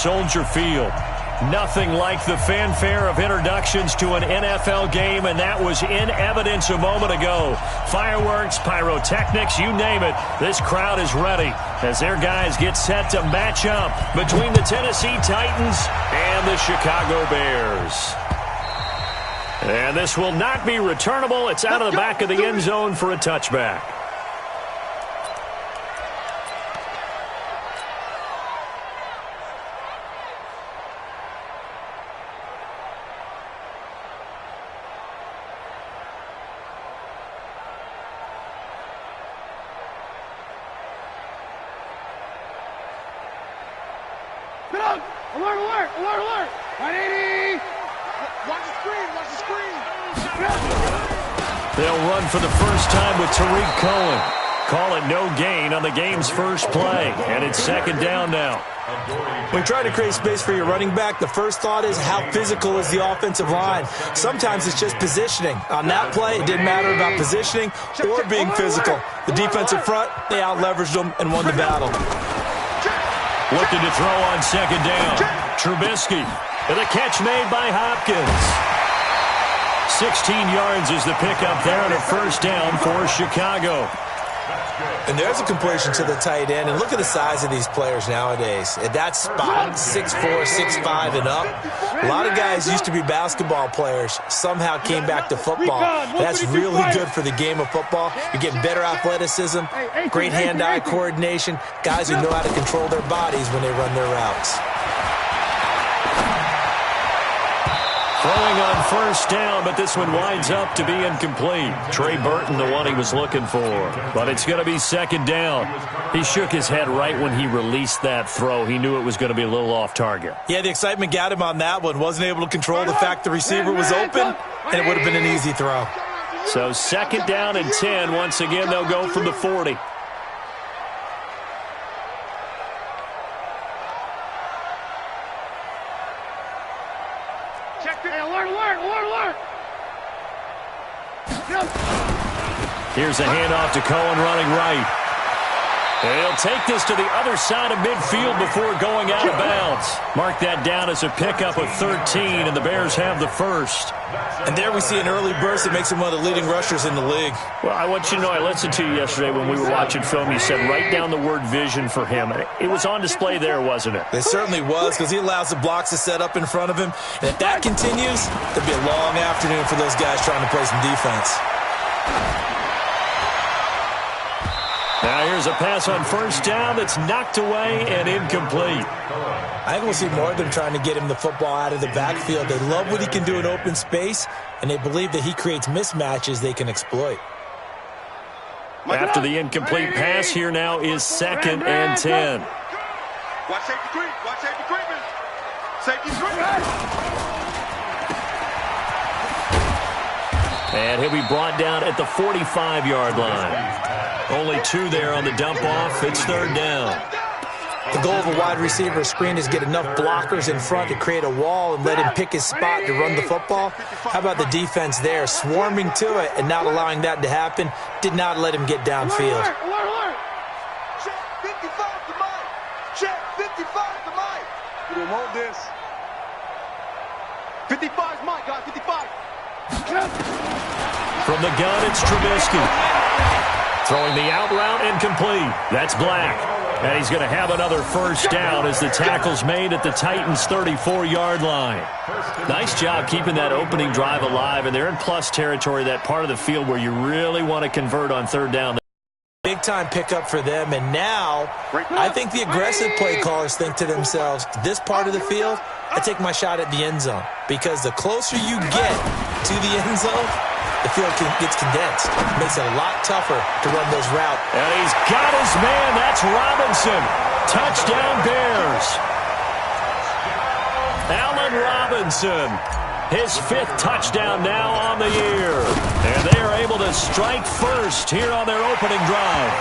Soldier Field. Nothing like the fanfare of introductions to an NFL game, and that was in evidence a moment ago. Fireworks, pyrotechnics, you name it. This crowd is ready as their guys get set to match up between the Tennessee Titans and the Chicago Bears. And this will not be returnable. It's out of the back of the end zone for a touchback. Alert, alert, alert, alert. 180. Watch the screen, watch the screen. They'll run for the first time with Tariq Cohen. Call it no gain on the game's first play. And it's second down now. When trying to create space for your running back, the first thought is how physical is the offensive line. Sometimes it's just positioning. On that play, it didn't matter about positioning or being physical. The defensive front, they out-leveraged them and won the battle. Looking to throw on second down. Trubisky. And a catch made by Hopkins. 16 yards is the pickup there and a first down for Chicago. And there's a completion to the tight end. And look at the size of these players nowadays. At that spot, 6'4", 6'5", and up. A lot of guys used to be basketball players, somehow came back to football. That's really good for the game of football. You're getting better athleticism, great hand-eye coordination, guys who know how to control their bodies when they run their routes. Throwing on first down, but this one winds up to be incomplete. Trey Burton, the one he was looking for. But it's going to be second down. He shook his head right when he released that throw. He knew it was going to be a little off target. Yeah, the excitement got him on that one. Wasn't able to control the fact the receiver was open, and it would have been an easy throw. So second down and 10. Once again, they'll go from the 40. Here's a handoff to Cohen running right. And he'll take this to the other side of midfield before going out of bounds. Mark that down as a pickup of 13, and the Bears have the first. And there we see an early burst that makes him one of the leading rushers in the league. Well, I want you to know, I listened to you yesterday when we were watching film. You said write down the word vision for him. It was on display there, wasn't it? It certainly was, because he allows the blocks to set up in front of him. And if that continues, there'll be a long afternoon for those guys trying to play some defense. Now here's a pass on first down that's knocked away and incomplete. I think we'll see more of them trying to get him the football out of the backfield. They love what he can do in open space, and they believe that he creates mismatches they can exploit. After the incomplete pass, here now is second and 10. Watch safety creep. Watch safety creeping. Safety creeping. And he'll be brought down at the 45-yard line. Only two there on the dump-off. It's third down. The goal of a wide receiver screen is get enough blockers in front to create a wall and let him pick his spot to run the football. How about the defense there, swarming to it and not allowing that to happen? Did not let him get downfield. Check 55 to Mike. Check 55 to Mike. We don't want this. 55 is Mike, guys. 55. From the gun, it's Trubisky. Throwing the out route incomplete. That's Black. And he's going to have another first down as the tackle's made at the Titans' 34-yard line. Nice job keeping that opening drive alive, and they're in plus territory, that part of the field where you really want to convert on third down. Big-time pickup for them, and now I think the aggressive play callers think to themselves, this part of the field, I take my shot at the end zone, because the closer you get to the end zone, the field gets condensed. It makes it a lot tougher to run those routes. And he's got his man. That's Robinson. Touchdown, Bears. Allen Robinson. His fifth touchdown now on the year. And they are able to strike first here on their opening drive.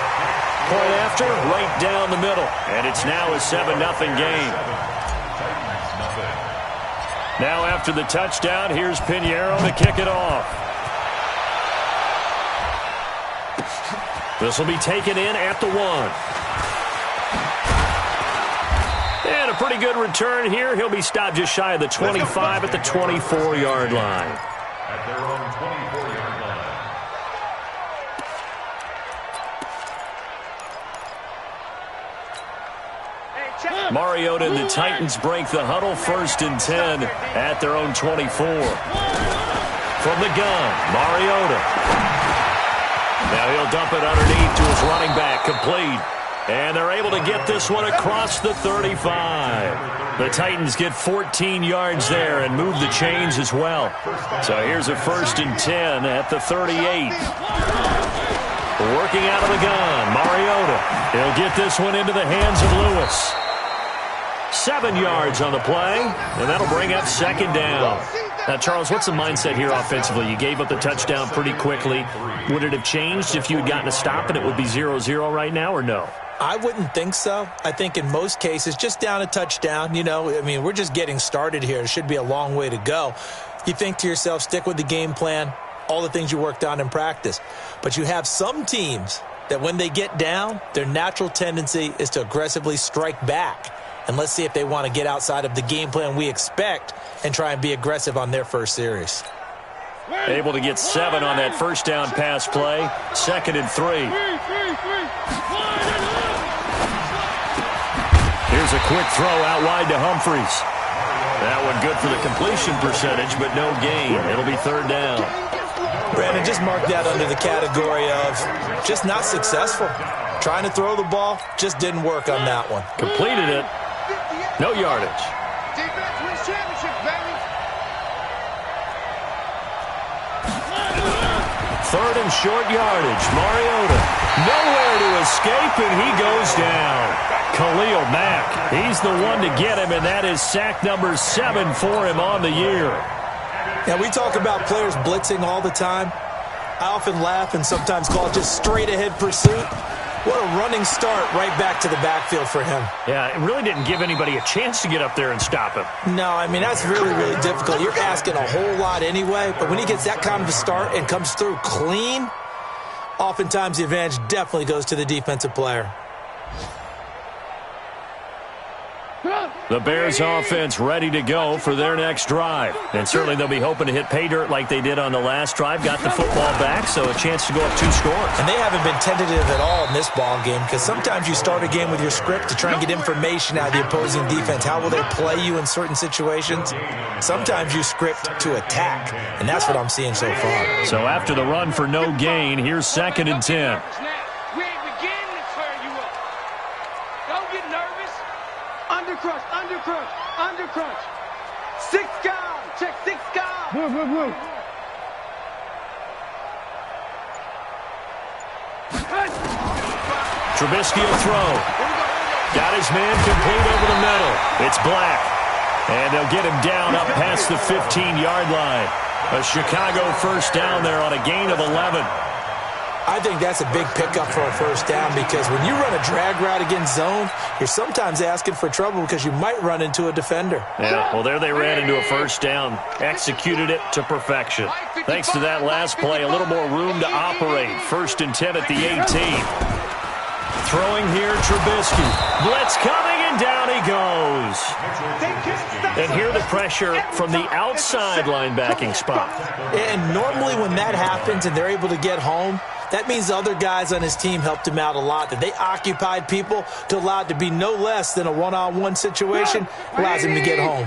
Point after, right down the middle. And it's now a 7-0 game. Now after the touchdown, here's Pinheiro to kick it off. This will be taken in at the 1. And a pretty good return here. He'll be stopped just shy of the 25 at the 24-yard line. At their own 24-yard line. Mariota and the Titans break the huddle, 1st and 10 at their own 24. From the gun, Mariota. Now he'll dump it underneath to his running back, complete. And they're able to get this one across the 35. The Titans get 14 yards there and move the chains as well. So here's a 1st and 10 at the 38. Working out of the gun, Mariota. He'll get this one into the hands of Lewis. 7 yards on the play, and that'll bring up 2nd down. Now, Charles, what's the mindset here offensively? You gave up the touchdown pretty quickly. Would it have changed if you had gotten a stop and it would be 0-0 right now, or no? I wouldn't think so. I think in most cases, just down a touchdown, we're just getting started here. It should be a long way to go. You think to yourself, stick with the game plan, all the things you worked on in practice. But you have some teams that when they get down, their natural tendency is to aggressively strike back. And let's see if they want to get outside of the game plan we expect and try and be aggressive on their first series. Able to get 7 on that 1st down pass play. 2nd and 3. Here's a quick throw out wide to Humphries. That one good for the completion percentage, but no gain. It'll be 3rd down. Brandon, just mark that under the category of just not successful. Trying to throw the ball, just didn't work on that one. Completed it. No yardage. Defense wins championship, baby. 3rd and short yardage. Mariota. Nowhere to escape, and he goes down. Khalil Mack. He's the one to get him, and that is sack number 7 for him on the year. Now, we talk about players blitzing all the time. I often laugh and sometimes call it just straight-ahead pursuit. What a running start right back to the backfield for him. Yeah, it really didn't give anybody a chance to get up there and stop him. No, that's really, really difficult. You're asking a whole lot anyway, but when he gets that kind of a start and comes through clean, oftentimes the advantage definitely goes to the defensive player. The Bears offense ready to go for their next drive. And certainly they'll be hoping to hit pay dirt like they did on the last drive. Got the football back, so a chance to go up 2 scores. And they haven't been tentative at all in this ball game because sometimes you start a game with your script to try and get information out of the opposing defense. How will they play you in certain situations? Sometimes you script to attack, and that's what I'm seeing so far. So after the run for no gain, here's 2nd and 10. We ain't beginning to turn you up. Don't get nervous. Undercrunch, undercrunch, undercrunch. 6 guys. Check 6 guys. Move. Trubisky will throw. Got his man complete over the middle. It's Black. And they'll get him down up past the 15-yard line. A Chicago 1st down there on a gain of 11. I think that's a big pickup for a 1st down because when you run a drag route against zone, you're sometimes asking for trouble because you might run into a defender. Yeah, well, there they ran into a 1st down. Executed it to perfection. Thanks to that last play, a little more room to operate. 1st and 10 at the 18. Throwing here, Trubisky. Blitz coming, and down he goes. And here the pressure from the outside linebacking spot. And normally when that happens and they're able to get home, that means the other guys on his team helped him out a lot. That they occupied people to allow it to be no less than a one-on-one situation, allows him to get home.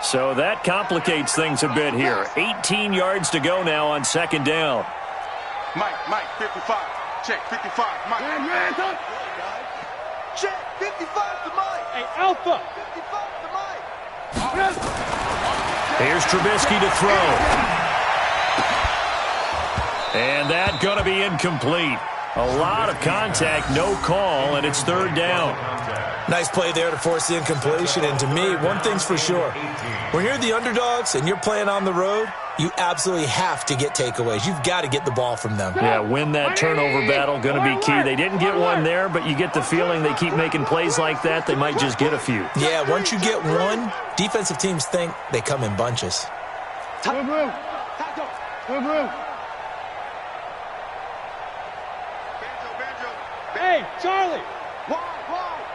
So that complicates things a bit here. 18 yards to go now on 2nd down. Mike, 55. Check, 55. Mike. Man, check, 55 to Mike. Hey, Alpha. 55 to Mike. Here's Trubisky to throw. And that going to be incomplete. A lot of contact, no call, and it's 3rd down. Nice play there to force the incompletion. And to me, one thing's for sure. When you're the underdogs and you're playing on the road, you absolutely have to get takeaways. You've got to get the ball from them. Yeah, win that turnover battle, going to be key. They didn't get one there, but you get the feeling they keep making plays like that, they might just get a few. Yeah, once you get one, defensive teams think they come in bunches. Hey, Charlie!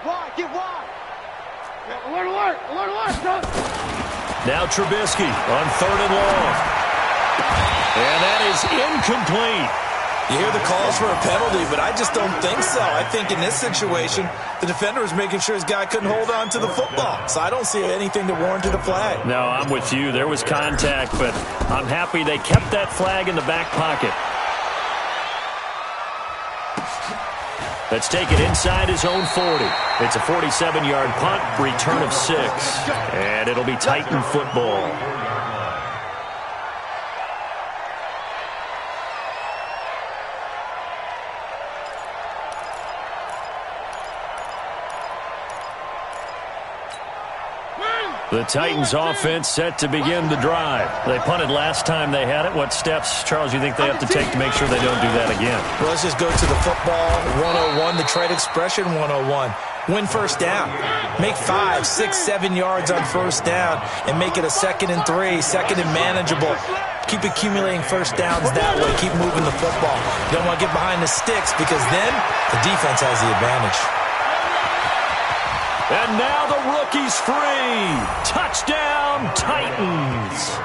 Wide, get wide! Alert, alert, alert, alert. Now Trubisky on 3rd and long. And that is incomplete. You hear the calls for a penalty, but I just don't think so. I think in this situation, the defender was making sure his guy couldn't hold on to the football. So I don't see anything to warrant a flag. No, I'm with you. There was contact, but I'm happy they kept that flag in the back pocket. Let's take it inside his own 40. It's a 47-yard punt, return of 6. And it'll be Titan football. The Titans offense set to begin the drive. They punted last time they had it. What steps, Charles, you think they have to take to make sure they don't do that again? Well, let's just go to the football 101, the trade expression 101. Win first down. Make 5, 6, 7 yards on first down and make it a 2nd and 3, 2nd and manageable. Keep accumulating first downs that way. Keep moving the football. You don't want to get behind the sticks because then the defense has the advantage. And now the rookie's free. Touchdown, Titans.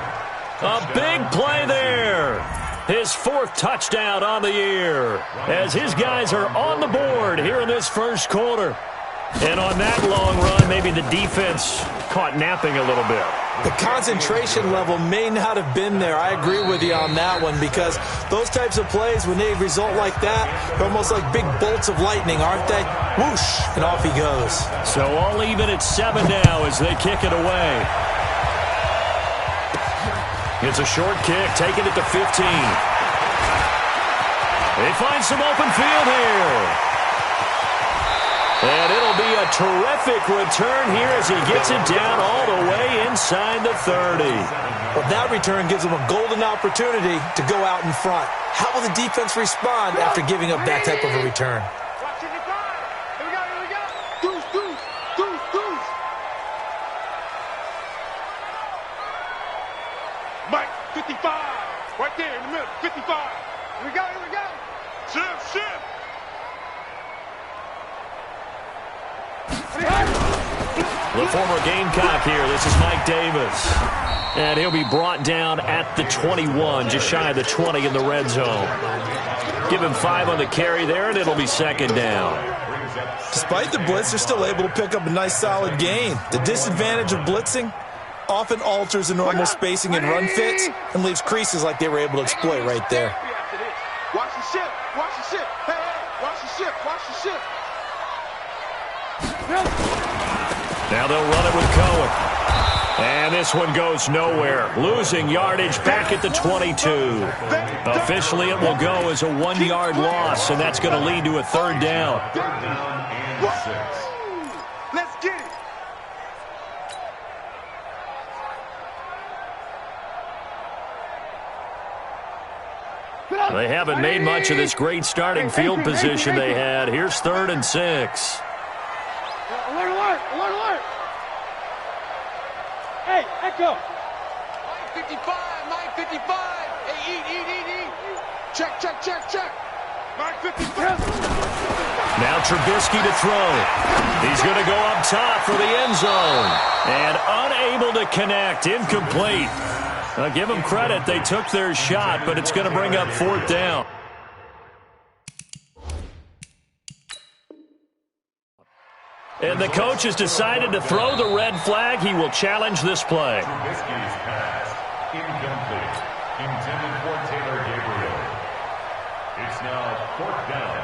A big play there. His 4th touchdown on the year as his guys are on the board here in this first quarter. And on that long run, maybe the defense caught napping a little bit. The concentration level may not have been there. I agree with you on that one because those types of plays, when they result like that, they're almost like big bolts of lightning, aren't they? Whoosh, and off he goes. So all even at 7 now as they kick it away. It's a short kick, taking it to 15. They find some open field here. And it'll be a terrific return here as he gets it down all the way inside the 30. Well, that return gives him a golden opportunity to go out in front. How will the defense respond after giving up that type of a return? Watch it, here we go, here we go. Deuce, deuce, deuce, deuce. Mike, 55. Right there in the middle, 55. Here we go, here we go. Shift, shift. The former Gamecock here. This is Mike Davis. And he'll be brought down at the 21, just shy of the 20 in the red zone. Give him 5 on the carry there, and it'll be 2nd down. Despite the blitz, they're still able to pick up a nice, solid gain. The disadvantage of blitzing often alters the normal spacing and run fits and leaves creases like they were able to exploit right there. Watch the ship, watch the ship. Hey, hey, watch the ship, watch the ship. Now they'll run it with Cohen. And this one goes nowhere. Losing yardage back at the 22. Officially, it will go as a 1-yard loss, and that's going to lead to a 3rd down. Let's get it. They haven't made much of this great starting field position they had. Here's 3rd and 6. Alert, alert, alert, alert. Hey, Echo. Mike 55, Mike 55. Hey, eat. Check, check, check, check. Mike 55. Now Trubisky to throw. He's going to go up top for the end zone. And unable to connect. Incomplete. Give them credit. They took their shot, but it's going to bring up 4th down. And the coach has decided to throw the red flag. He will challenge this play. Trubisky's pass, incomplete. Intended for Taylor Gabriel. It's now 4th down.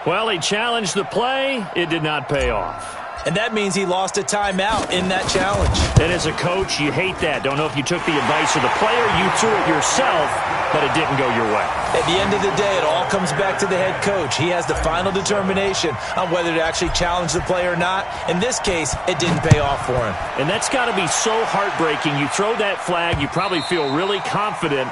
Well, he challenged the play. It did not pay off. And that means he lost a timeout in that challenge. And as a coach, you hate that. Don't know if you took the advice of the player, you threw it yourself, but it didn't go your way. At the end of the day, it all comes back to the head coach. He has the final determination on whether to actually challenge the play or not. In this case, it didn't pay off for him. And that's got to be so heartbreaking. You throw that flag, you probably feel really confident,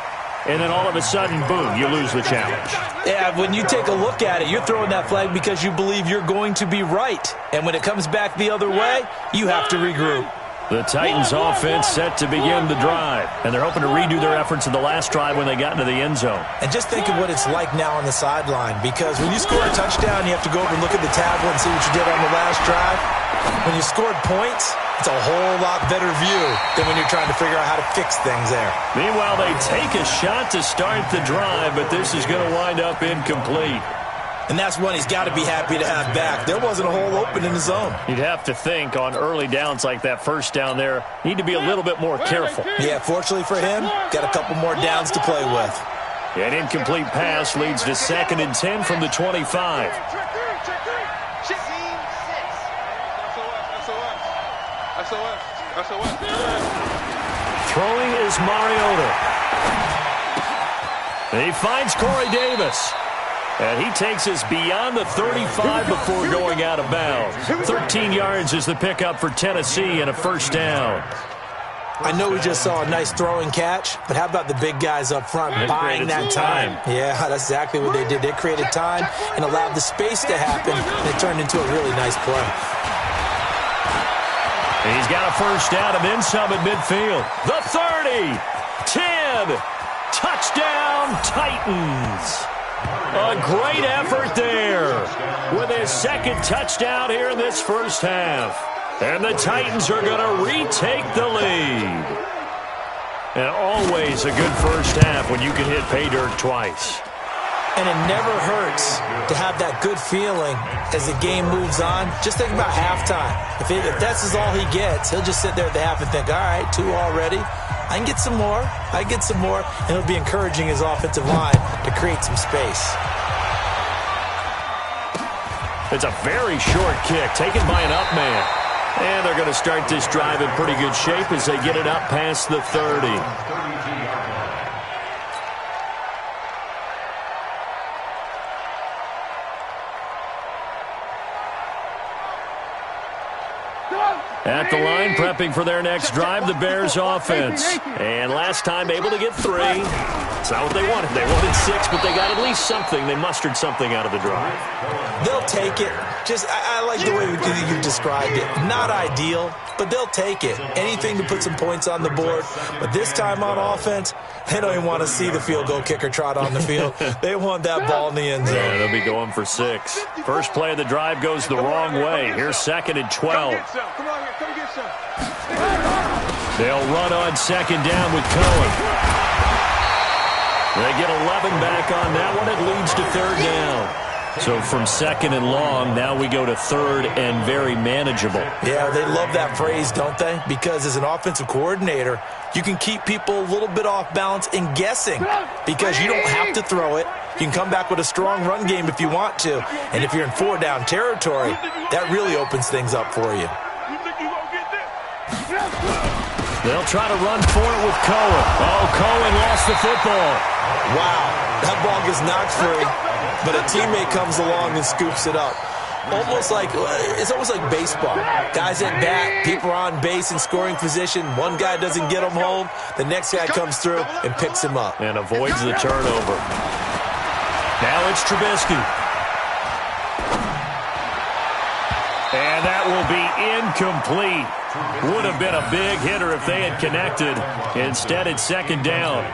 and then all of a sudden, boom, you lose the challenge. Yeah, when you take a look at it, you're throwing that flag because you believe you're going to be right. And when it comes back the other way, you have to regroup. The Titans offense set to begin the drive. And they're hoping to redo their efforts in the last drive when they got into the end zone. And just think of what it's like now on the sideline. Because when you score a touchdown, you have to go over and look at the tablet and see what you did on the last drive. When you scored points, it's a whole lot better view than when you're trying to figure out how to fix things there. Meanwhile, they take a shot to start the drive, but this is going to wind up incomplete. And that's one he's got to be happy to have back. There wasn't a hole open in the zone. You'd have to think on early downs like that first down there, need to be a little bit more careful. Yeah, fortunately for him, got a couple more downs to play with. An incomplete pass leads to 2nd and 10 from the 25. Throwing is Mariota. He finds Corey Davis. And he takes us beyond the 35 before going out of bounds. 13 yards is the pickup for Tennessee and a first down. I know we just saw a nice throwing catch, but how about the big guys up front buying that time? Yeah, that's exactly what they did. They created time and allowed the space to happen, and it turned into a really nice play. He's got a first down and then some at midfield. The 30, 10, touchdown Titans. A great effort there with his 2nd touchdown here in this first half. And the Titans are going to retake the lead. And always a good first half when you can hit pay dirt twice. And it never hurts to have that good feeling as the game moves on. Just think about halftime. If that's all he gets, he'll just sit there at the half and think, all right, 2 already. I can get some more. I get some more. And he'll be encouraging his offensive line to create some space. It's a very short kick taken by an up man. And they're going to start this drive in pretty good shape as they get it up past the 30. At the line, prepping for their next drive, the Bears offense. And last time able to get 3. It's not what they wanted. They wanted 6, but they got at least something. They mustered something out of the drive. They'll take it. I like the way you described it. Not ideal, but they'll take it. Anything to put some points on the board. But this time on offense, they don't even want to see the field goal kicker trot on the field. They want that ball in the end zone. Yeah, they'll be going for 6. First play of the drive goes the wrong way. Here's 2nd and 12. They'll run on 2nd down with Cohen. They get 11 back on that one. It leads to 3rd down. So from 2nd and long, now we go to 3rd and very manageable. Yeah, they love that phrase, don't they? Because as an offensive coordinator, you can keep people a little bit off balance and guessing because you don't have to throw it. You can come back with a strong run game if you want to. And if you're in 4-down territory, that really opens things up for you. They'll try to run for it with Cohen. Oh, Cohen lost the football. Wow, that ball gets knocked free, but a teammate comes along and scoops it up. It's almost like baseball. Guys at bat, people are on base in scoring position. One guy doesn't get him home. The next guy comes through and picks him up. And avoids the turnover. Now it's Trubisky. And that will be incomplete. Would have been a big hitter if they had connected. Instead, it's 2nd down.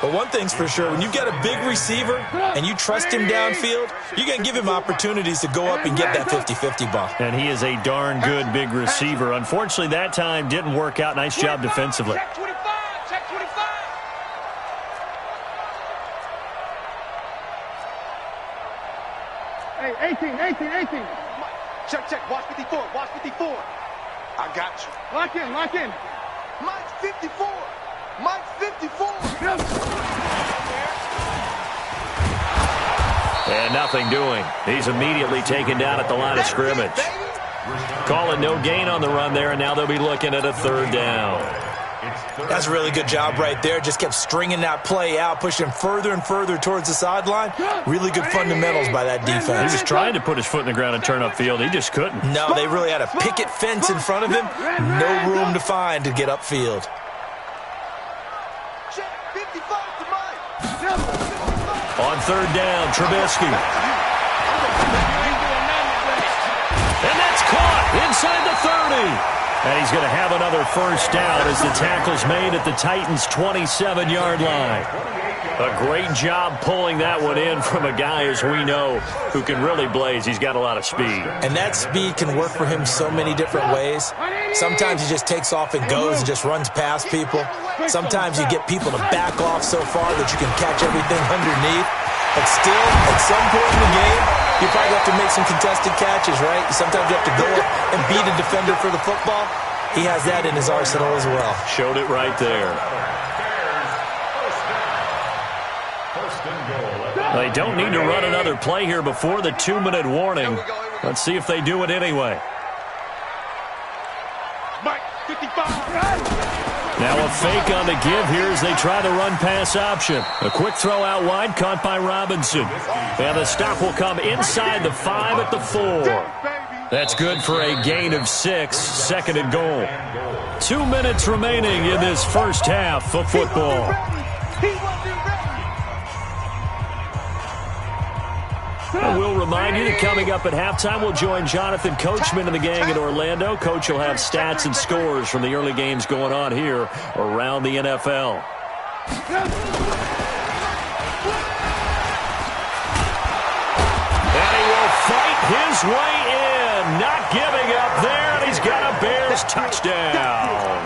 But one thing's for sure, when you get a big receiver and you trust him downfield, you're going to give him opportunities to go up and get that 50-50 ball. And he is a darn good big receiver. Unfortunately, that time didn't work out. Nice job defensively. Check 25, check 25. Hey, 18. Check, watch 54, watch 54. I got you. Lock in. Mike's 54. Mike's 54. And nothing doing. He's immediately taken down at the line of scrimmage. Calling no gain on the run there, and now they'll be looking at a 3rd down. That's a really good job right there. Just kept stringing that play out, pushing further and further towards the sideline. Really good fundamentals by that defense. He was trying to put his foot in the ground and turn upfield. He just couldn't. No, they really had a picket fence in front of him. No room to find to get upfield. Check 55 to Mike. On 3rd down, Trubisky. And that's caught inside the 30. And he's going to have another first down as the tackle's made at the Titans' 27-yard line. A great job pulling that one in from a guy, as we know, who can really blaze. He's got a lot of speed. And that speed can work for him so many different ways. Sometimes he just takes off and goes and just runs past people. Sometimes you get people to back off so far that you can catch everything underneath. But still, at some point in the game, you probably have to make some contested catches, right? Sometimes you have to go and beat a defender for the football. He has that in his arsenal as well. Showed it right there. They don't need to run another play here before the 2-minute warning. Let's see if they do it anyway. Now a fake on the give here as they try the run-pass option. A quick throw out wide, caught by Robinson. And the stop will come inside the 5 at the 4. That's good for a gain of 6, second and goal. 2 minutes remaining in this first half of football. We'll remind you that coming up at halftime, we'll join Jonathan Coachman and the gang in Orlando. Coach will have stats and scores from the early games going on here around the NFL. And he will fight his way in, not giving up there, and he's got a Bears touchdown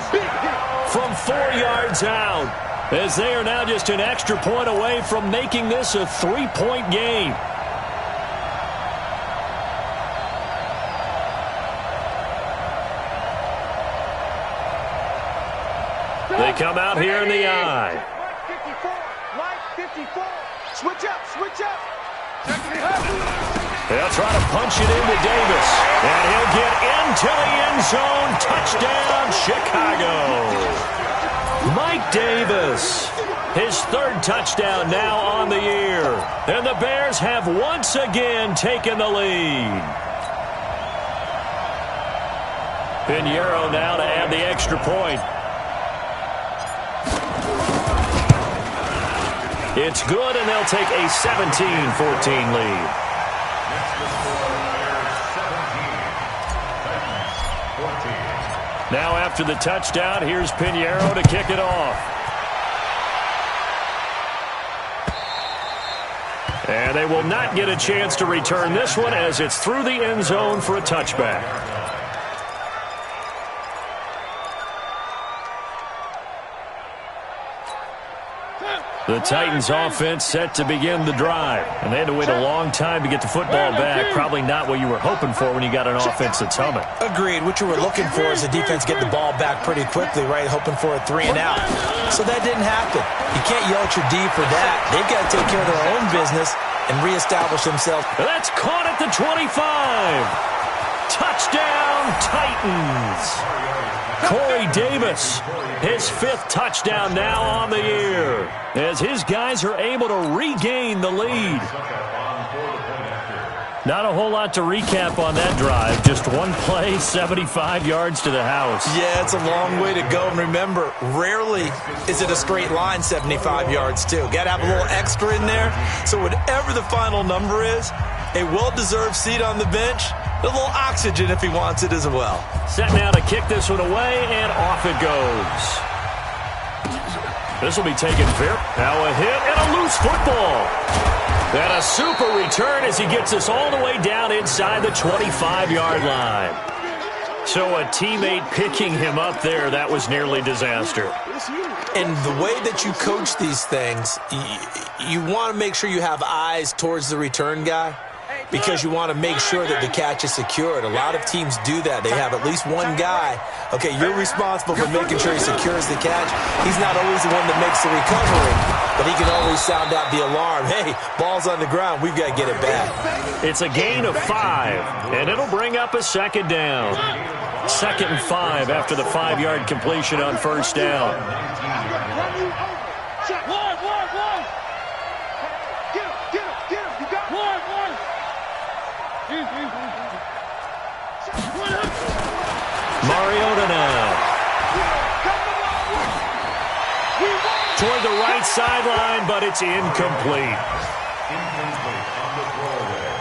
from 4 yards out, as they are now just an extra point away from making this a 3-point game. They come out here in the eye. Line 54. Switch up, switch up. They'll try to punch it into Davis. And he'll get into the end zone. Touchdown, Chicago. Mike Davis. His 3rd touchdown now on the year. And the Bears have once again taken the lead. Pinheiro now to add the extra point. It's good, and they'll take a 17-14 lead. Now after the touchdown, here's Pinheiro to kick it off. And they will not get a chance to return this one as it's through the end zone for a touchback. The Titans offense set to begin the drive. And they had to wait a long time to get the football back. Probably not what you were hoping for when you got an offense that's humming. Agreed. What you were looking for is the defense getting the ball back pretty quickly, right? Hoping for a 3 and out. So that didn't happen. You can't yell at your D for that. They've got to take care of their own business and reestablish themselves. That's caught at the 25. Touchdown, Titans. Corey Davis, his 5th touchdown now on the year, as his guys are able to regain the lead. Not a whole lot to recap on that drive. Just one play, 75 yards to the house. Yeah, it's a long way to go. And remember, rarely is it a straight line 75 yards, too. Got to have a little extra in there. So whatever the final number is, a well-deserved seat on the bench, a little oxygen if he wants it as well. Set now to kick this one away, and off it goes. This will be taken fair. Now a hit and a loose football. And a super return as he gets us all the way down inside the 25-yard line. So a teammate picking him up there, that was nearly disaster. And the way that you coach these things, you want to make sure you have eyes towards the return guy, because you want to make sure that the catch is secured. A lot of teams do that. They have at least one guy. Okay, you're responsible for making sure he secures the catch. He's not always the one that makes the recovery, but he can always sound out the alarm. Hey, ball's on the ground. We've got to get it back. It's a gain of 5, and it'll bring up a second down. 2nd and 5 after the 5-yard completion on first down. Mariota now. Toward the right sideline, but it's incomplete. Incomplete on the throwaway.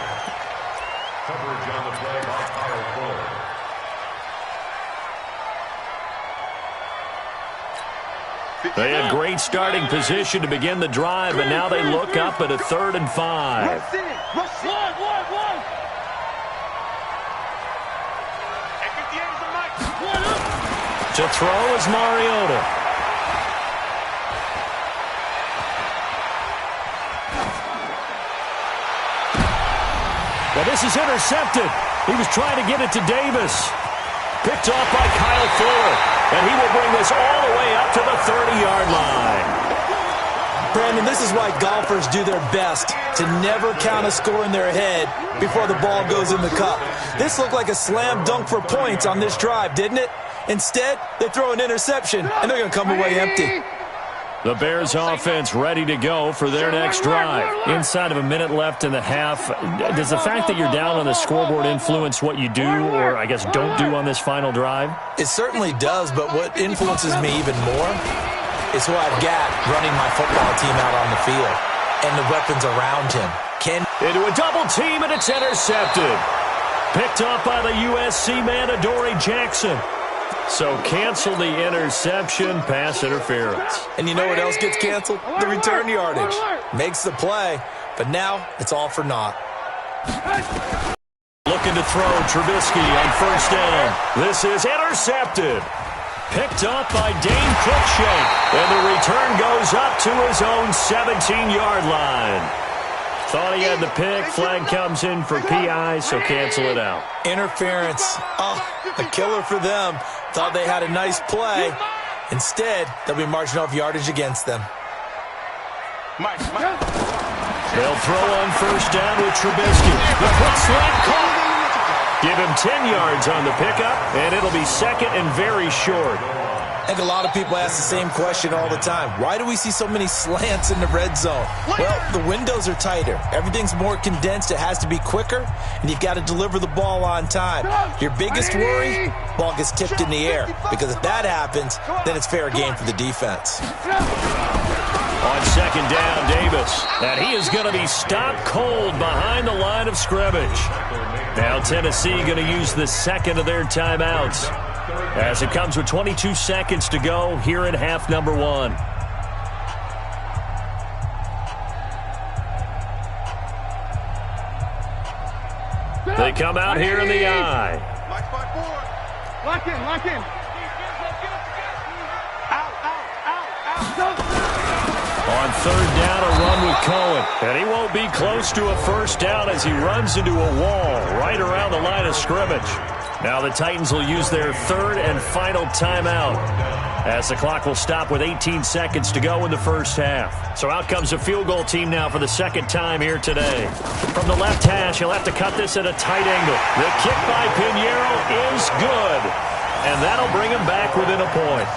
Coverage on the play by Kyle Fuller. They had great starting position to begin the drive, but now they look up at a 3rd and 5. To throw is Mariota. Well, this is intercepted. He was trying to get it to Davis. Picked off by Kyle Fuller. And he will bring this all the way up to the 30-yard line. Brandon, this is why golfers do their best to never count a score in their head before the ball goes in the cup. This looked like a slam dunk for points on this drive, didn't it? Instead, they throw an interception, and they're going to come away empty. The Bears offense ready to go for their next drive. Inside of a minute left in the half, does the fact that you're down on the scoreboard influence what you do, or I guess don't do on this final drive? It certainly does, but what influences me even more is who I've got running my football team out on the field and the weapons around him. Into a double team, and it's intercepted. Picked off by the USC man, Adoree Jackson. So cancel the interception, pass interference. And you know what else gets canceled? The return yardage. Makes the play, but now it's all for naught. Looking to throw Trubisky on 1st down. This is intercepted. Picked up by Dane Cruikshank. And the return goes up to his own 17-yard line. Thought he had the pick. Flag comes in for PI, so cancel it out. Interference. Oh, a killer for them. Thought they had a nice play. Instead, they'll be marching off yardage against them. They'll throw on 1st down with Trubisky. The quick slant caught. Give him 10 yards on the pickup, and it'll be 2nd and very short. I think a lot of people ask the same question all the time. Why do we see so many slants in the red zone? Well, the windows are tighter. Everything's more condensed. It has to be quicker, and you've got to deliver the ball on time. Your biggest worry, ball gets tipped in the air, because if that happens, then it's fair game for the defense. On 2nd down, Davis. And he is going to be stopped cold behind the line of scrimmage. Now Tennessee going to use the 2nd of their timeouts, as it comes with 22 seconds to go here in half number 1. They come out here in the eye. Lock in, lock in. On 3rd down, a run with Cohen. And he won't be close to a 1st down as he runs into a wall right around the line of scrimmage. Now the Titans will use their 3rd and final timeout, as the clock will stop with 18 seconds to go in the 1st half. So out comes a field goal team now for the 2nd time here today. From the left hash, he'll have to cut this at a tight angle. The kick by Pinheiro is good, and that'll bring him back within a point.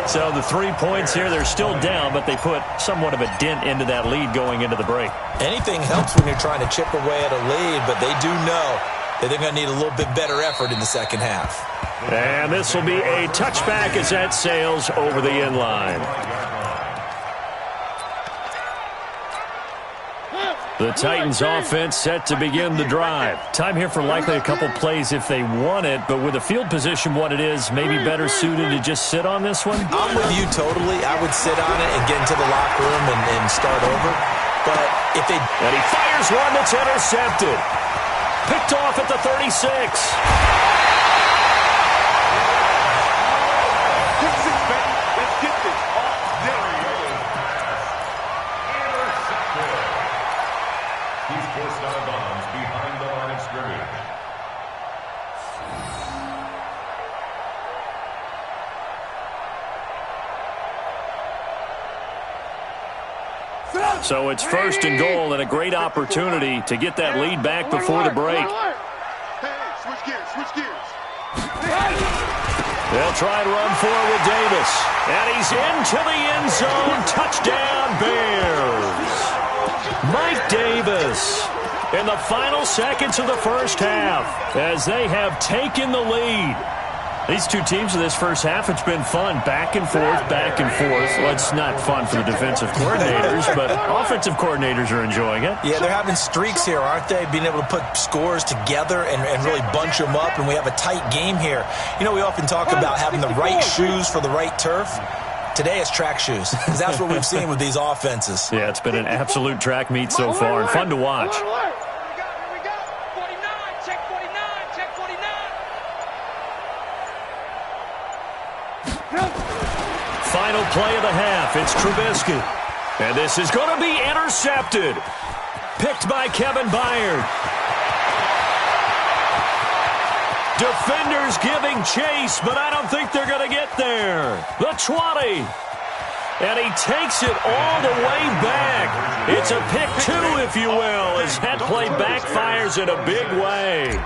So the 3 points here, they're still down, but they put somewhat of a dent into that lead going into the break. Anything helps when you're trying to chip away at a lead, but they do know that they're going to need a little bit better effort in the 2nd half. And this will be a touchback as that sails over the end line. The Titans offense set to begin the drive. Time here for likely a couple plays if they want it, but with the field position what it is, maybe better suited to just sit on this one? I'm with you totally. I would sit on it and get into the locker room and start over. But if they... And he fires one that's intercepted. Picked off at the 36. He's forced out of bounds behind the line of scrimmage. So it's 1st and goal and a great opportunity to get that lead back before the break. Hey, switch gears, switch gears. They'll try and run forward with Davis. And he's into the end zone. Touchdown, Bears. Mike Davis in the final seconds of the 1st half as they have taken the lead. These two teams in this 1st half, it's been fun. Back and forth, back and forth. Well, it's not fun for the defensive coordinators, but offensive coordinators are enjoying it. Yeah, they're having streaks here, aren't they? Being able to put scores together and really bunch them up, and we have a tight game here. You know, we often talk about having the right shoes for the right turf. Today it's track shoes, because that's what we've seen with these offenses. Yeah, it's been an absolute track meet so far and fun to watch. Here we go. 49, check 49, check 49. Final play of the half. It's Trubisky. And this is going to be intercepted. Picked by Kevin Byard. Defenders giving chase, but I don't think they're going to get there. The 20. And he takes it all the way back. It's a pick two, if you will, as that play backfires in a big way.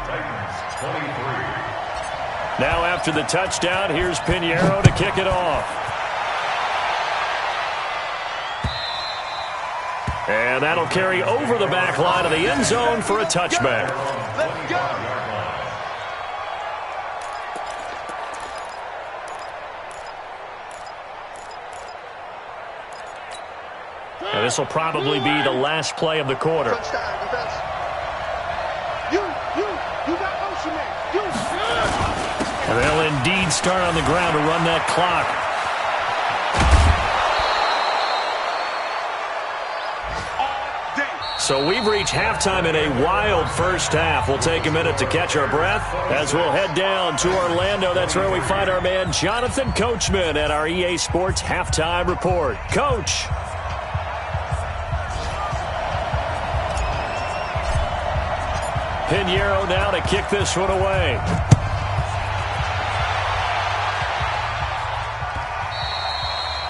Now after the touchdown, here's Pinheiro to kick it off. And that'll carry over the back line of the end zone for a touchback. Let's go. And this will probably be the last play of the quarter. Touchdown, defense. You got motion man. And they'll indeed start on the ground to run that clock. So we've reached halftime in a wild first half. We'll take a minute to catch our breath as we'll head down to Orlando. That's where we find our man Jonathan Coachman at our EA Sports Halftime Report. Coach. Pinheiro now to kick this one away.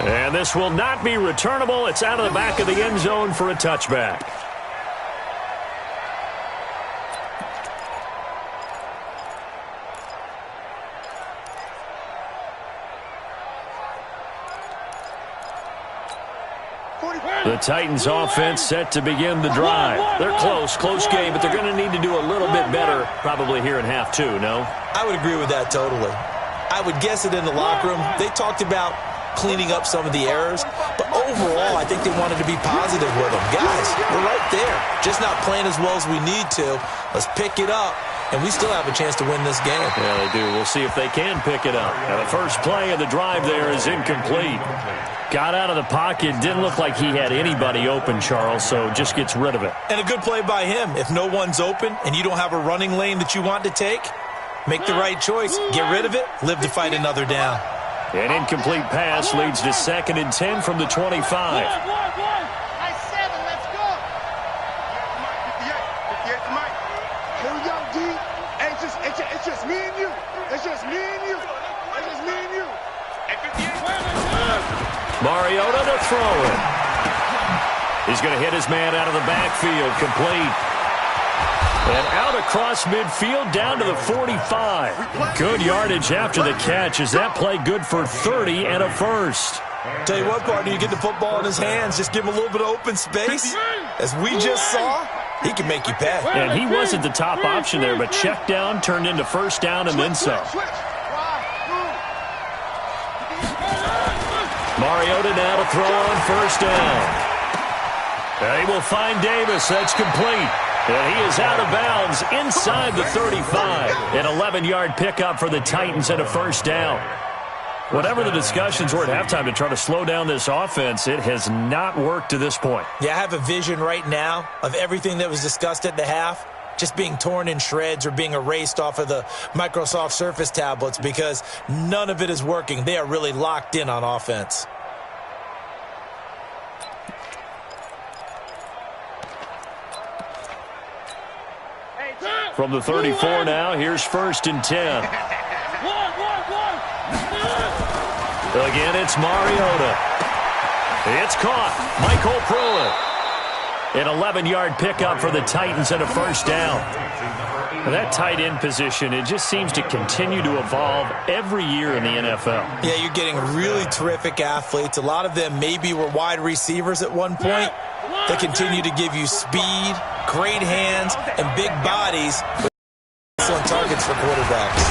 And this will not be returnable. It's out of the back of the end zone for a touchback. The Titans offense set to begin the drive. They're close game, but they're going to need to do a little bit better probably here in half two, no? I would agree with that totally. I would guess it in the locker room. They talked about cleaning up some of the errors, but overall, I think they wanted to be positive with them. Guys, we're right there, just not playing as well as we need to. Let's pick it up, and we still have a chance to win this game. Yeah, they do. We'll see if they can pick it up. Now, the first play of the drive there is incomplete. Got out of the pocket, didn't look like he had anybody open, Charles, so just gets rid of it. And a good play by him. If no one's open and you don't have a running lane that you want to take, make the right choice. Get rid of it, live to fight another down. An incomplete pass leads to 2nd and 10 from the 25. Let's go. 58 to Mike. Here we go, D. Hey, it's just me and you. It's just me and you. It's just me and you. Hey, 58. Mariota to throw it. He's going to hit his man out of the backfield, complete. And out across midfield down to the 45. Good yardage after the catch. Is that play good for 30 and a first? Tell you what, partner, you get the football in his hands, just give him a little bit of open space. As we just saw, he can make you pay. And he wasn't the top option there, but check down turned into first down and then some. Mariota now to throw on first down. He will find Davis. That's complete. And he is out of bounds inside the 35. An 11-yard pickup for the Titans and a first down. Whatever the discussions were at halftime to try to slow down this offense, it has not worked to this point. Yeah, I have a vision right now of everything that was discussed at the half just being torn in shreds or being erased off of the Microsoft Surface tablets because none of it is working. They are really locked in on offense. From the 34 now, here's 1st and 10. Again, it's Mariota. It's caught. Michael Pruitt. An 11-yard pickup for the Titans and a first down. And that tight end position, it just seems to continue to evolve every year in the NFL. Yeah, you're getting really terrific athletes. A lot of them maybe were wide receivers at one point. They continue to give you speed, great hands, and big bodies. Excellent targets for quarterbacks.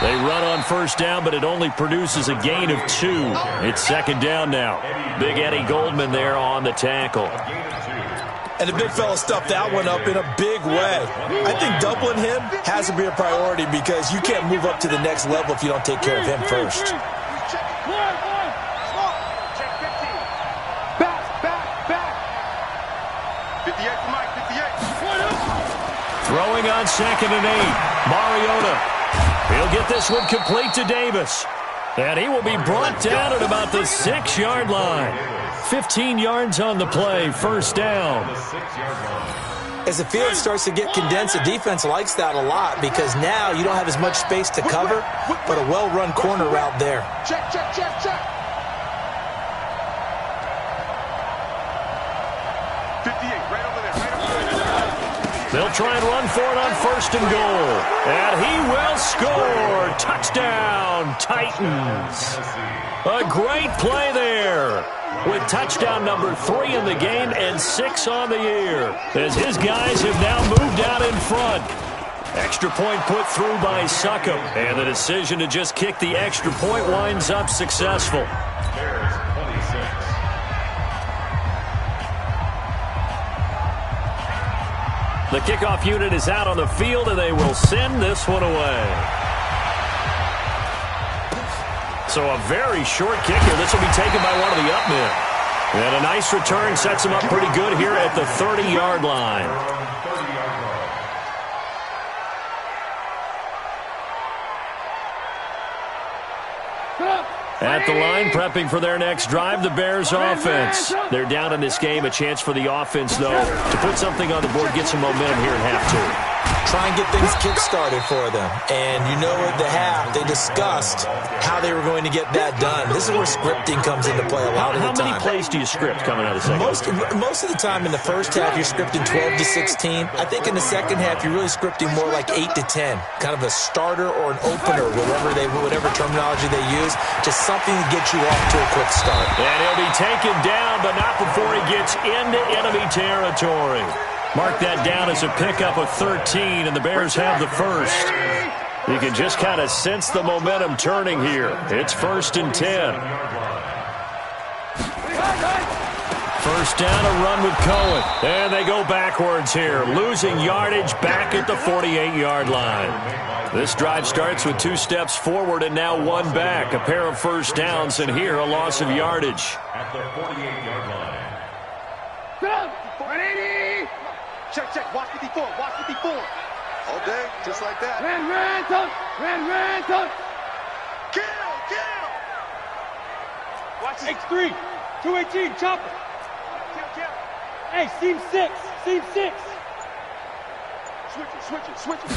They run on first down, but it only produces a gain of 2. It's 2nd down now. Big Eddie Goldman there on the tackle. And the big fella stuffed that one up in a big way. I think doubling him has to be a priority because you can't move up to the next level if you don't take care of him first. Throwing on 2nd and 8. Mariota. He'll get this one complete to Davis. And he will be brought down at about the 6-yard line. 15 yards on the play, first down. As the field starts to get condensed, the defense likes that a lot because now you don't have as much space to cover, but a well-run corner route there. Check, check, check, check. 58, right over there, right over there. They'll try and run for it on 1st and goal. And he will score. Touchdown, Titans. A great play there, with touchdown number 3 in the game and 6 on the year, as his guys have now moved out in front. Extra point put through by Succop, and the decision to just kick the extra point winds up successful. Bears 26. The kickoff unit is out on the field, and they will send this one away. So a very short kick here. This will be taken by one of the up men. And a nice return sets him up pretty good here at the 30-yard line. At the line, prepping for their next drive, the Bears offense. They're down in this game. A chance for the offense, though, to put something on the board, get some momentum here at half 2. Try and get things kick-started for them. And you know at the half, they discussed how they were going to get that done. This is where scripting comes into play a lot of the time. How many plays do you script coming out of the second? Most of the time in the first half, you're scripting 12 to 16. I think in the second half, you're really scripting more like 8 to 10. Kind of a starter or an opener, whatever terminology they use. Just something to get you off to a quick start. And he'll be taken down, but not before he gets into enemy territory. Mark that down as a pickup of 13, and the Bears have the first. You can just kind of sense the momentum turning here. It's 1st and 10. First down, a run with Cohen. And they go backwards here, losing yardage back at the 48-yard line. This drive starts with 2 steps forward and now 1 back. A pair of first downs, and here a loss of yardage. At the 48-yard line. Check, check, watch 54, watch 54. All day, just like that. Ran, kill. Watch it. X3, 218, chopper. Kill. Hey, seam 6. Switch it.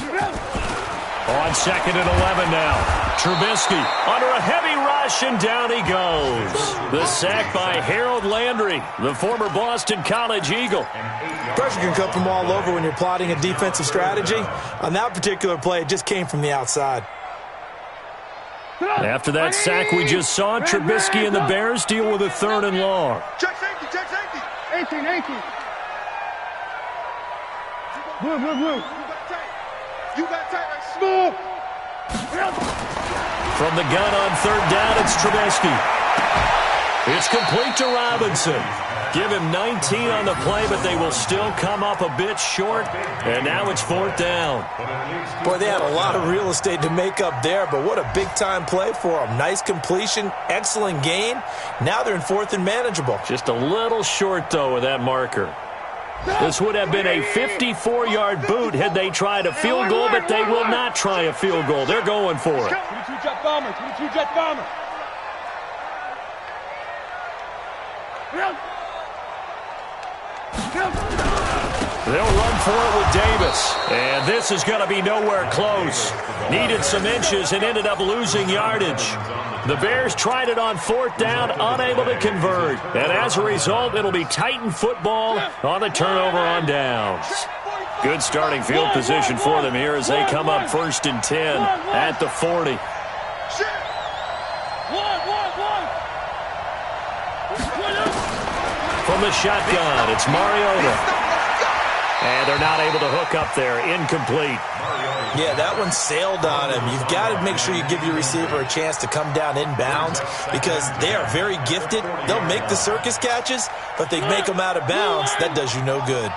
On 2nd and 11 now. Trubisky under a heavy rush, and down he goes. The sack by Harold Landry, the former Boston College Eagle. Pressure can come from all over when you're plotting a defensive strategy. On that particular play, it just came from the outside. After that sack we just saw, Trubisky and the Bears deal with a 3rd and long. Check safety. 18. Move. You got tight, right? Smooth. From the gun on 3rd down, it's Trubisky. It's complete to Robinson. Give him 19 on the play, but they will still come up a bit short, and now it's 4th down. Boy, they had a lot of real estate to make up there, but what a big-time play for them. Nice completion, excellent gain. Now they're in 4th and manageable. Just a little short, though, with that marker. This would have been a 54-yard boot had they tried a field goal, but they will not try a field goal. They're going for it. 22 jet bomber. They'll run for it with Davis. And this is going to be nowhere close. Needed some inches and ended up losing yardage. The Bears tried it on 4th down, unable to convert. And as a result, it'll be Titan football on the turnover on downs. Good starting field position for them here as they come up 1st and 10 at the 40. From the shotgun, it's Mariota. And they're not able to hook up there. Incomplete. Yeah, that one sailed on him. You've got to make sure you give your receiver a chance to come down inbounds because they are very gifted. They'll make the circus catches, but they make them out of bounds. That does you no good.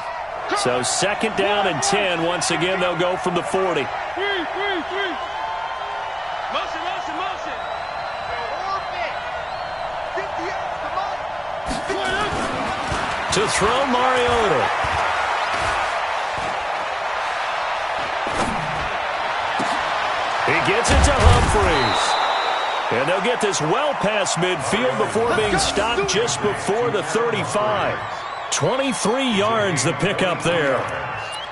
So 2nd down and 10. Once again, they'll go from the 40. Motion. To throw Mariota. gets it to Humphries. And they'll get this well past midfield before being stopped just before the 35. 23 yards the pickup there.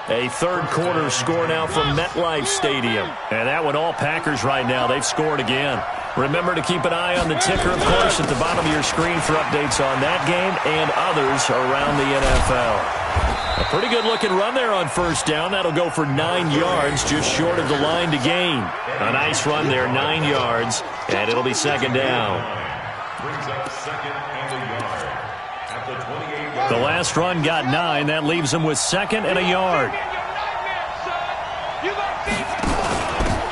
A third-quarter score now from MetLife Stadium. And that one all Packers right now. They've scored again. Remember to keep an eye on the ticker, of course, at the bottom of your screen for updates on that game and others around the NFL. A pretty good-looking run there on first down. That'll go for 9 yards, just short of the line to gain. A nice run there, 9 yards, and it'll be second down. Brings up second and a yard at the 28. The last run got 9. That leaves them with second and a yard.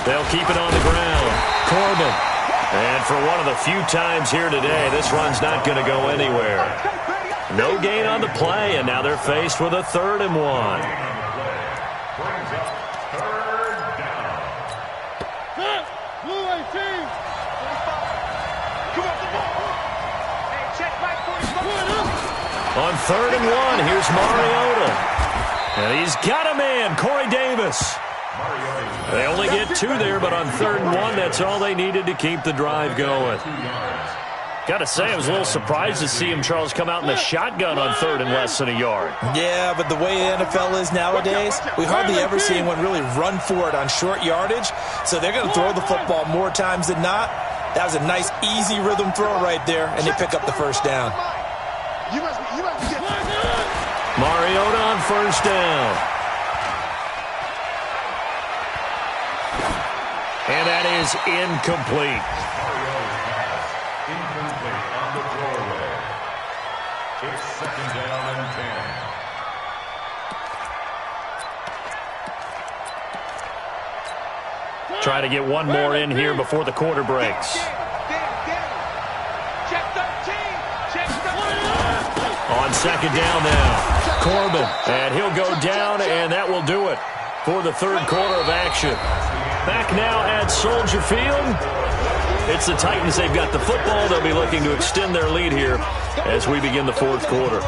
They'll keep it on the ground. Corbin. And for one of the few times here today, this run's not going to go anywhere. No gain on the play, and now they're faced with a 3rd and 1. Brings up third down. On 3rd and 1, here's Mariota. And he's got a man, Corey Davis. They only get 2 there, but on 3rd and 1, that's all they needed to keep the drive going. Got to say, I was a little surprised to see him, Charles, come out in the shotgun on 3rd and less than a yard. Yeah, but the way the NFL is nowadays, we hardly ever see anyone really run for it on short yardage. So they're going to throw the football more times than not. That was a nice, easy rhythm throw right there, and they pick up the first down. Mariota on first down. And that is incomplete. Incomplete on the throwaway. It's second down and 10. Try to get one more in here before the quarter breaks. Check 13. Check 13. On second down now. Corbin. And he'll go down, and that will do it for the third quarter of action. Back now at Soldier Field. It's the Titans. They've got the football. They'll be looking to extend their lead here as we begin the fourth quarter.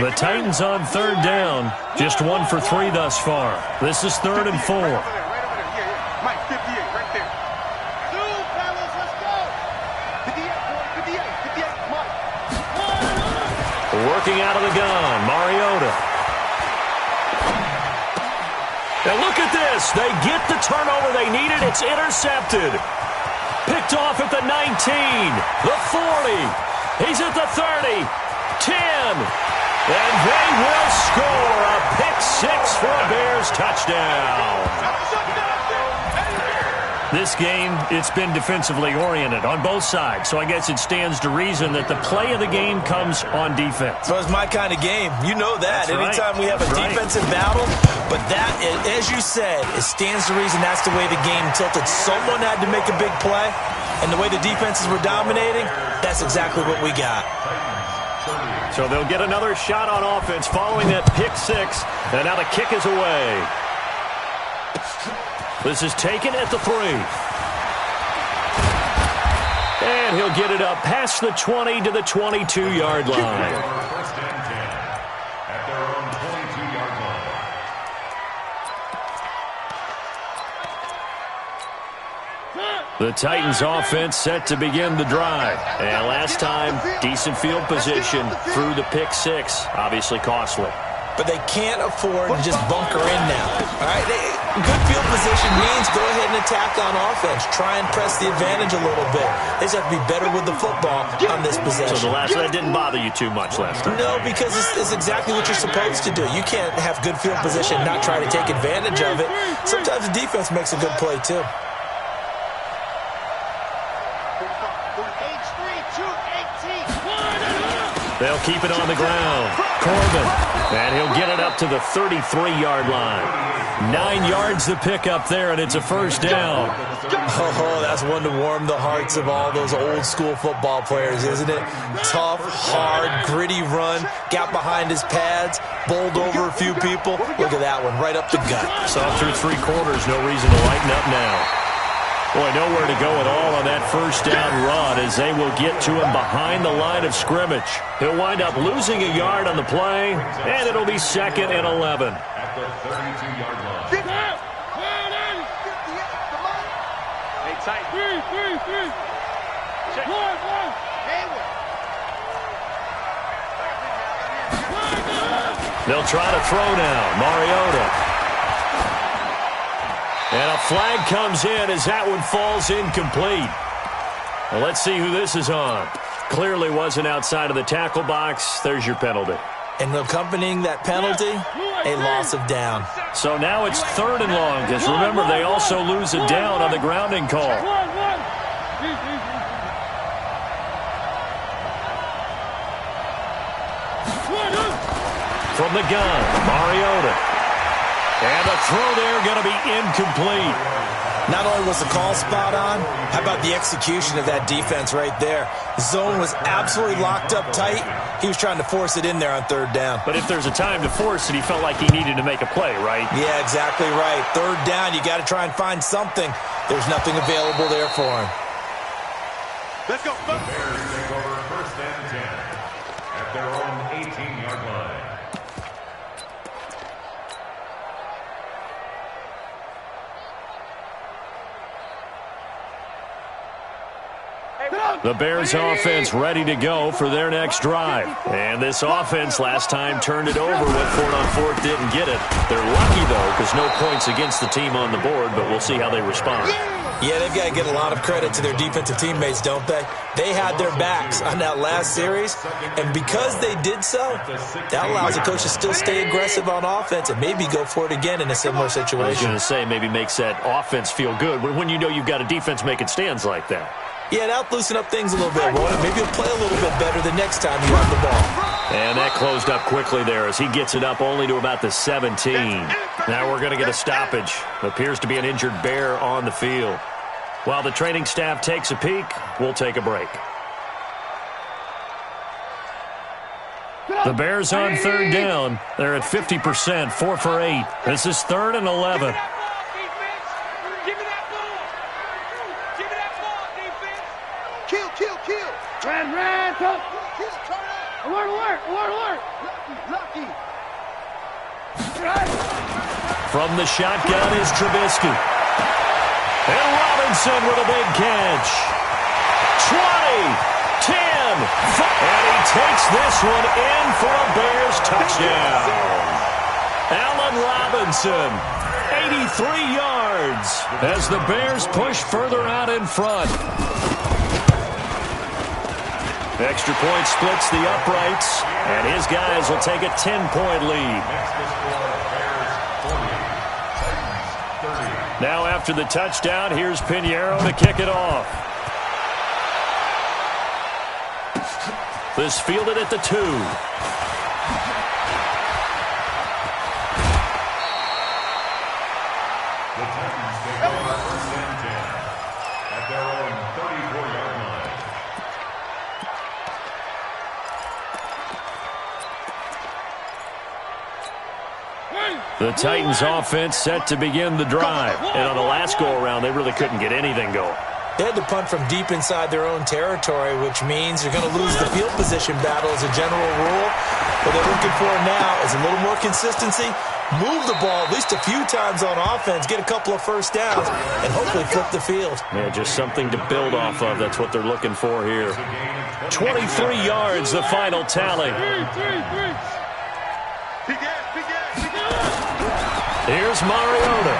The Titans on third down. Just 1 for 3 thus far. This is 3rd and 4. Mike, 58, right there. Two, fellas, let's go. 58, 58, Mike. Working out of the gun, Mariota. Now look at this. They get the turnover they needed. It's intercepted. Picked off at the 19, the 40. He's at the 30, 10. And they will score a pick-6 for a Bears touchdown. This game, it's been defensively oriented on both sides, so I guess it stands to reason that the play of the game comes on defense. So it's my kind of game. You know that. That's Anytime we have a defensive battle, but that, as you said, it stands to reason that's the way the game tilted. Someone had to make a big play, and the way the defenses were dominating, that's exactly what we got. So they'll get another shot on offense following that pick-6, and now the kick is away. This is taken at the 3. And he'll get it up past the 20 to the 22-yard line. First and 10 at their own 22-yard line. The Titans offense set to begin the drive. And last time, decent field position through the pick-6. Obviously costly. But they can't afford to just bunker in now. All right, good field position means go ahead and attack on offense. Try and press the advantage a little bit. They just have to be better with the football on this possession. So that didn't bother you too much last time? No, because it's exactly what you're supposed to do. You can't have good field position and not try to take advantage of it. Sometimes the defense makes a good play, too. They'll keep it on the ground. Corbin. And he'll get it up to the 33-yard line. 9 yards to pick up there, and it's a first down. Oh, that's one to warm the hearts of all those old-school football players, isn't it? Tough, hard, gritty run. Got behind his pads, bowled over a few people. Look at that one, right up the gut. Saw through 3 quarters, no reason to lighten up now. Boy, nowhere to go at all on that first down run as they will get to him behind the line of scrimmage. He'll wind up losing a yard on the play, and it'll be 2nd and 11. At the 32-yard line. Hey, tight. Check. They'll try to throw now. Mariota. And a flag comes in as that one falls incomplete. Well, let's see who this is on. Clearly wasn't outside of the tackle box. There's your penalty. And accompanying that penalty, a loss of down. So now it's 3rd and long, because remember, they also lose a down on the grounding call. From the gun, Mariota. And the throw there going to be incomplete. Not only was the call spot on, how about the execution of that defense right there? The zone was absolutely locked up tight. He was trying to force it in there on 3rd down. But if there's a time to force it, he felt like he needed to make a play, right? Yeah, exactly right. 3rd down, you got to try and find something. There's nothing available there for him. Let's go. The Bears take over 1st and 10 at their own 18-yard line. The Bears offense ready to go for their next drive. And this offense last time turned it over when 4th-on-4 didn't get it. They're lucky, though, because no points against the team on the board, but we'll see how they respond. Yeah, they've got to get a lot of credit to their defensive teammates, don't they? They had their backs on that last series, and because they did so, that allows the coach to still stay aggressive on offense and maybe go for it again in a similar situation. I was going to say, maybe makes that offense feel good when you know you've got a defense making stands like that. Yeah, that'll loosen up things a little bit, won't it? Maybe he'll play a little bit better the next time you have the ball. And that closed up quickly there as he gets it up only to about the 17. Now we're going to get a stoppage. Appears to be an injured Bear on the field. While the training staff takes a peek, we'll take a break. The Bears on 3rd down. They're at 50%, 4 for 8. This is 3rd and 11. Ran, go. Alert. Lucky. From the shotgun is Trubisky. And Robinson with a big catch. 20, 10, 5. And he takes this one in for a Bears touchdown. Allen Robinson, 83 yards as the Bears push further out in front. Extra point splits the uprights, and his guys will take a 10-point lead. Now after the touchdown, here's Pinheiro to kick it off. This fielded at the 2. The Titans take over 1st and 10 at their own 34-yard line. The Titans offense set to begin the drive. And on the last go-around, they really couldn't get anything going. They had to punt from deep inside their own territory, which means they're going to lose the field position battle as a general rule. What they're looking for now is a little more consistency, move the ball at least a few times on offense, get a couple of first downs, and hopefully flip the field. Yeah, just something to build off of. That's what they're looking for here. 23 yards, the final tally. Here's Mariota.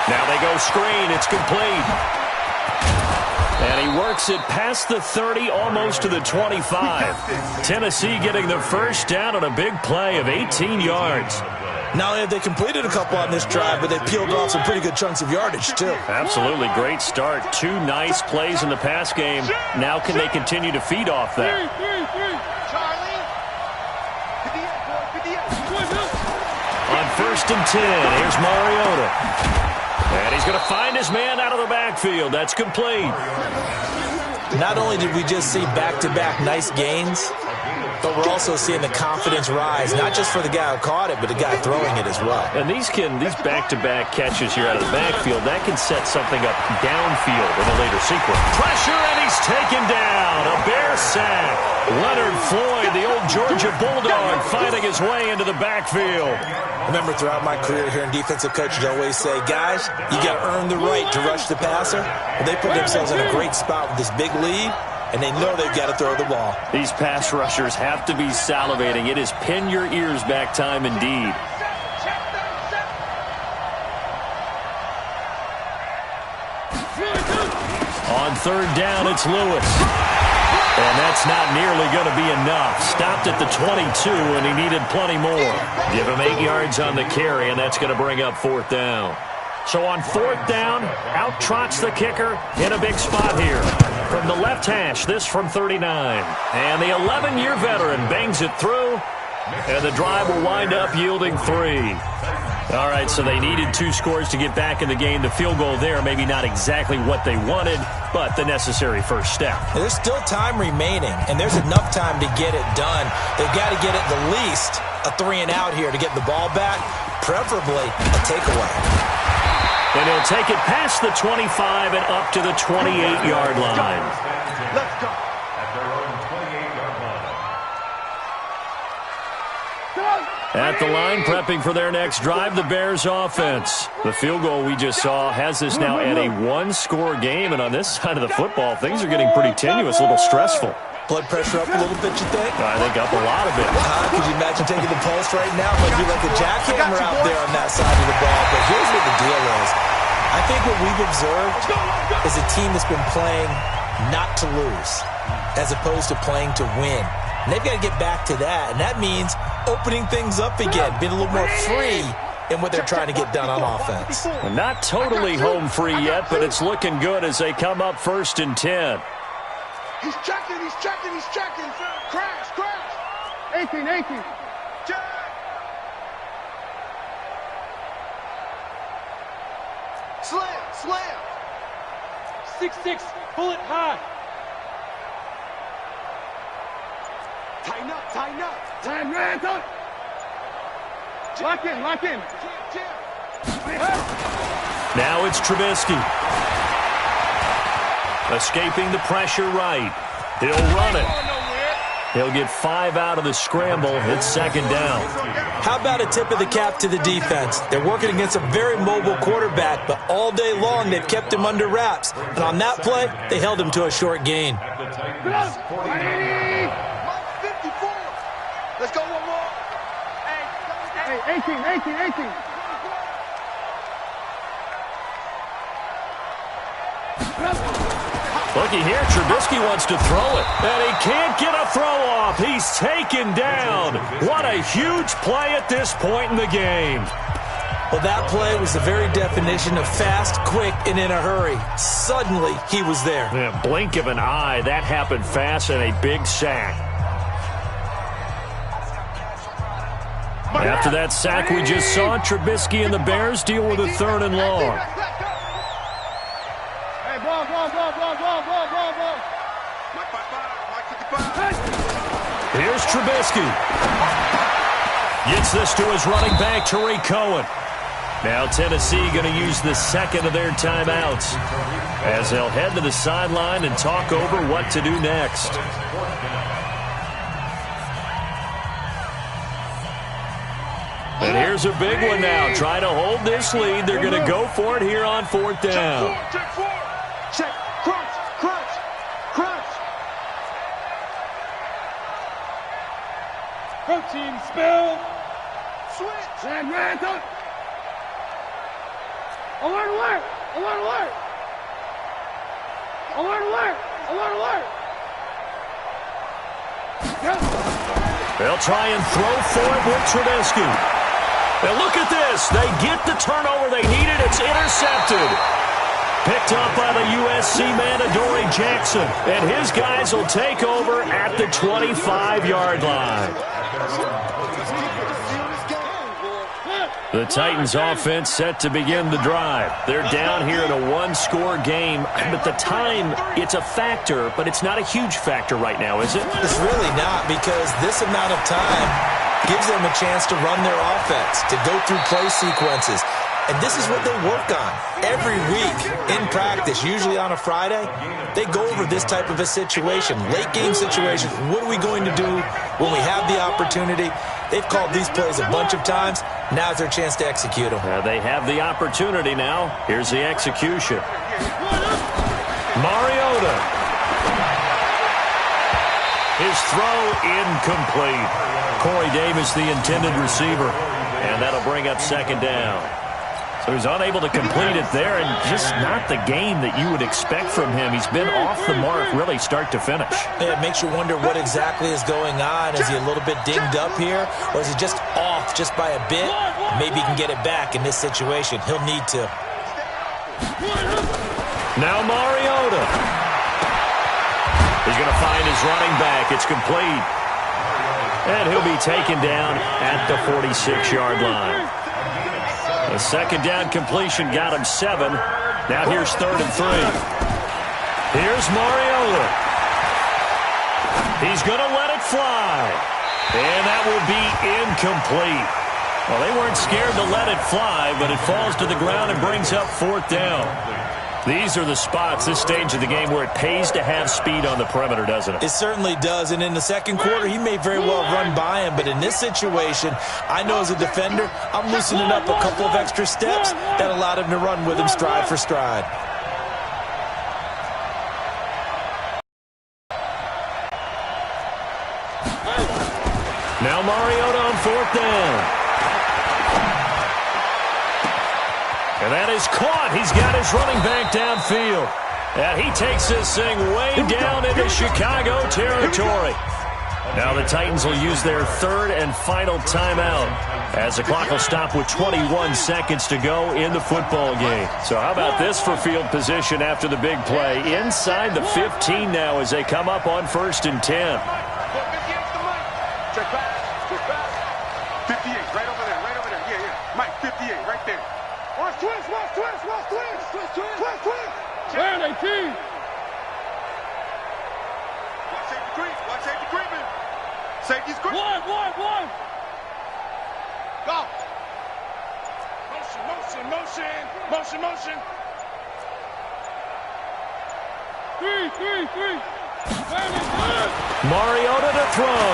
Now they go screen. It's complete. And he works it past the 30, almost to the 25. Tennessee getting the first down on a big play of 18 yards. Not only have they completed a couple on this drive, but they peeled off some pretty good chunks of yardage, too. Absolutely great start. 2 nice plays in the pass game. Now can they continue to feed off that? On 1st and 10, here's Mariota. And he's going to find his man out of the backfield. That's complete. Not only did we just see back-to-back nice gains, But we're also seeing the confidence rise, not just for the guy who caught it, but the guy throwing it as well. And these back-to-back catches here out of the backfield, that can set something up downfield in a later sequence. Pressure, and he's taken down. A Bear sack. Leonard Floyd, the old Georgia Bulldog, finding his way into the backfield. Remember, throughout my career here in defensive coaches always say, guys, you got to earn the right to rush the passer. Well, they put themselves in a great spot with this big lead, and they know they've got to throw the ball. These pass rushers have to be salivating. It is pin your ears back time indeed. On third down, it's Lewis. And that's not nearly going to be enough. Stopped at the 22, and he needed plenty more. Give him 8 yards on the carry, and that's going to bring up fourth down. So on fourth down, out trots the kicker in a big spot here. From the left hash, this from 39. And the 11-year veteran bangs it through, and the drive will wind up yielding 3. All right, so they needed 2 scores to get back in the game. The field goal there, maybe not exactly what they wanted, but the necessary first step. There's still time remaining, and there's enough time to get it done. They've got to get at the least a 3-and-out here to get the ball back, preferably a takeaway. And he'll take it past the 25 and up to the 28-yard line. Let's go. At their own 28-yard line. At the line, prepping for their next drive, the Bears offense. The field goal we just saw has this now at a 1-score game, and on this side of the football, things are getting pretty tenuous, a little stressful. Blood pressure up a little bit, you think? I think up a lot of it. Could you imagine taking the pulse right now? It might be like a jackhammer out there on that side of the ball. But here's what the deal is. I think what we've observed is a team that's been playing not to lose as opposed to playing to win. And they've got to get back to that. And that means opening things up again, being a little more free in what they're trying to get done on offense. Well, not totally home free yet, but it's looking good as they come up 1st and 10. He's checking. Crash. 18. Check. Slam. 6-6, pull it high. Tighten up. Time ran up. Lock in. Jam. Now it's Trubisky. Escaping the pressure right. He'll run it. He'll get 5 out of the scramble. It's 2nd down. How about a tip of the cap to the defense? They're working against a very mobile quarterback, but all day long they've kept him under wraps. And on that play, they held him to a short gain. At the Titans, 49. 54. Let's go one more. Hey, 18. Looky here, Trubisky wants to throw it, and he can't get a throw off. He's taken down. What a huge play at this point in the game. Well, that play was the very definition of fast, quick, and in a hurry. Suddenly, he was there. Yeah, blink of an eye, that happened fast, and a big sack. After that sack we just saw, Trubisky and the Bears deal with a 3rd and long. Hey, ball. Here's Trubisky. Gets this to his running back, Tariq Cohen. Now Tennessee going to use the 2nd of their timeouts as they'll head to the sideline and talk over what to do next. And here's a big one now. Trying to hold this lead. They're going to go for it here on 4th down. Check. Crunch. Protein spill. Switch. And ran up. Alert. They'll try and throw for it with Trubisky. And look at this. They get the turnover they needed. It's intercepted. Picked up by the USC man, Adoree Jackson. And his guys will take over at the 25-yard line. The Titans offense set to begin the drive. They're down here in a one-score game, but the time, it's a factor, but it's not a huge factor right now, is it? It's really not, because this amount of time gives them a chance to run their offense, to go through play sequences. And this is what they work on every week in practice, usually on a Friday. They go over this type of a situation, late game situation. What are we going to do when we have the opportunity? They've called these plays a bunch of times. Now's their chance to execute them. They have the opportunity now. Here's the execution. Mariota. His throw incomplete. Corey Davis, the intended receiver. And that'll bring up second down. So he's unable to complete it there, and just not the game that you would expect from him. He's been off the mark really start to finish. Yeah, it makes you wonder what exactly is going on. Is he a little bit dinged up here, or is he just off just by a bit? Maybe he can get it back in this situation. He'll need to. Now Mariota. He's going to find his running back. It's complete. And he'll be taken down at the 46-yard line. The second down completion got him 7. Now here's 3rd and 3. Here's Mariota. He's going to let it fly. And that will be incomplete. Well, they weren't scared to let it fly, but it falls to the ground and brings up 4th down. These are the spots, this stage of the game, where it pays to have speed on the perimeter, doesn't it? It certainly does, and in the second quarter, he may very well run by him, but in this situation, I know as a defender, I'm loosening up a couple of extra steps that allowed him to run with him stride for stride. Now Mariota on 4th down. And that is caught. He's got his running back downfield. And he takes this thing way down into Chicago territory. Now the Titans will use their 3rd and final timeout as the clock will stop with 21 seconds to go in the football game. So how about this for field position after the big play? Inside the 15 now as they come up on 1st and 10. 58, right over there, right over there. Yeah. Mike, 58, right there. Watch twist. Turn 18. Watch safety creeping. Safety's creeping. One. Go. Motion. 3. Mariota to throw.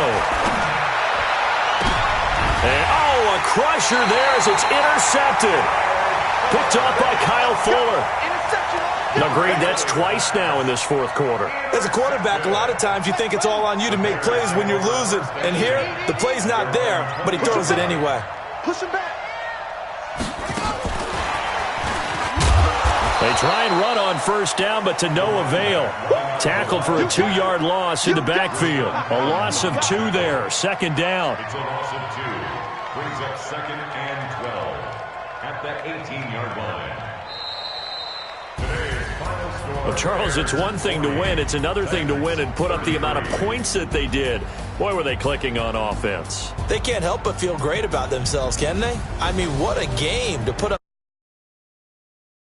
And, a crusher there as it's intercepted. Picked off by Kyle Fuller. Agreed, that's twice now in this 4th quarter. As a quarterback, a lot of times you think it's all on you to make plays when you're losing. And here, the play's not there, but he throws it anyway. Push him back. They try and run on 1st down, but to no avail. Tackled for a 2-yard loss in the backfield. A loss of 2 there. 2nd down. It's a loss of 2. Brings up 2nd and 12 at the 18-yard line. Well, Charles, it's one thing to win. It's another thing to win and put up the amount of points that they did. Boy, were they clicking on offense. They can't help but feel great about themselves, can they? I mean, what a game to put up.